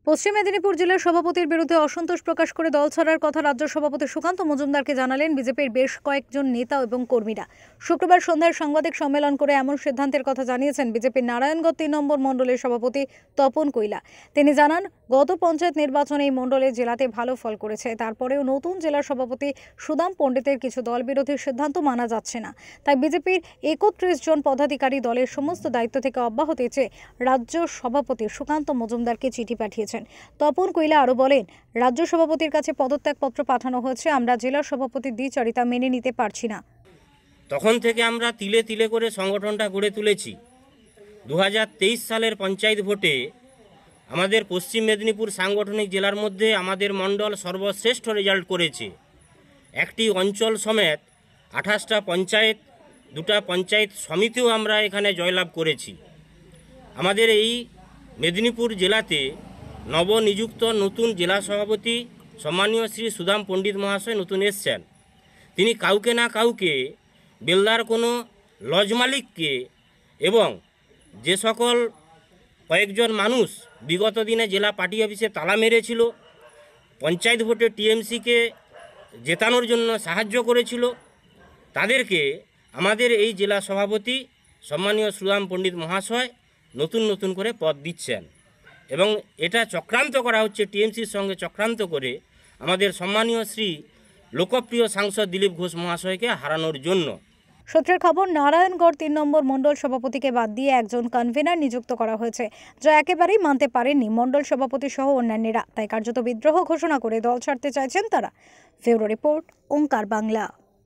পশ্চিম মেদিনীপুর জেলার সভাপতির বিরুদ্ধে অসন্তোষ প্রকাশ করে দল ছাড়ার কথা রাজ্য সভাপতি সুকান্ত মজুমদারকে জানালেন বিজেপির বেশ কয়েকজন নেতা এবং কর্মীরা। শুক্রবার সন্ধ্যায় সাংবাদিক সম্মেলন করে এমন সিদ্ধান্তের কথা জানিয়েছেন বিজেপির নারায়ণগঞ্জ ৩ নম্বর মণ্ডলের সভাপতি তপন কৈলা। তিনি জানান, গত পঞ্চায়েত নির্বাচনে এই মণ্ডলে জেলাতে ভালো ফল করেছে, তারপরেও নতুন জেলা সভাপতি সুদাম পণ্ডিতের কিছু দল বিরোধী সিদ্ধান্ত মানা যাচ্ছে না। তাই বিজেপির ৩১ জন পদাধিকারী দলের সমস্ত দায়িত্ব থেকে অব্যাহতি চেয়ে রাজ্য সভাপতি সুকান্ত মজুমদারকে চিঠি পাঠিয়েছেন। তপন কৈলা আরো বলেন, রাজ্য সভাপতির কাছে পদত্যাগপত্র পাঠানো হয়েছে, আমরা জেলা সভাপতির দ্বিচারিতা মেনে নিতে পারছি না। তখন থেকে আমরা তিলে তিলে করে সংগঠনটা গড়ে তুলেছি। 2023 সালের পঞ্চায়েত ভোটে আমাদের পশ্চিম মেদিনীপুর সাংগঠনিক জেলার মধ্যে আমাদের মণ্ডল সর্বশ্রেষ্ঠ রেজাল্ট করেছে। একটি অঞ্চল সমেত 28টা পঞ্চায়েত, 2টা পঞ্চায়েত সমিতিও আমরা এখানে জয়লাভ করেছি। আমাদের এই মেদিনীপুর জেলাতে নবনিযুক্ত নতুন জেলা সভাপতি সম্মানীয় শ্রী সুদাম পণ্ডিত মহাশয় নতুন এসছেন। তিনি কাউকে না কাউকে, বেলদার কোনো লজ মালিককে এবং যে সকল কয়েকজন মানুষ বিগত দিনে জেলা পার্টি অফিসে তালা মেরেছিল, পঞ্চায়েত ভোটে টিএমসিকে জেতানোর জন্য সাহায্য করেছিল, তাদেরকে আমাদের এই জেলা সভাপতি সম্মানীয় সুদাম পণ্ডিত মহাশয় নতুন নতুন করে পদ দিচ্ছেন এবং এটা চক্রান্ত করা হচ্ছে টিএমসির সঙ্গে চক্রান্ত করে আমাদের সম্মানীয় শ্রী লোকপ্রিয় সাংসদ দিলীপ ঘোষ মহাশয়কে হারানোর জন্য। সূত্রের খবর, নারায়ণগড় ৩ নম্বর মণ্ডল সভাপতিকে বাদ দিয়ে একজন কনভেনার নিযুক্ত করা হয়েছে, যা একেবারেই মানতে পারেননি মণ্ডল সভাপতি সহ অন্যান্যরা। তাই কার্যত বিদ্রোহ ঘোষণা করে দল ছাড়তে চাইছেন তারা। ফেব্রুয়ারি রিপোর্ট, ওঙ্কার বাংলা।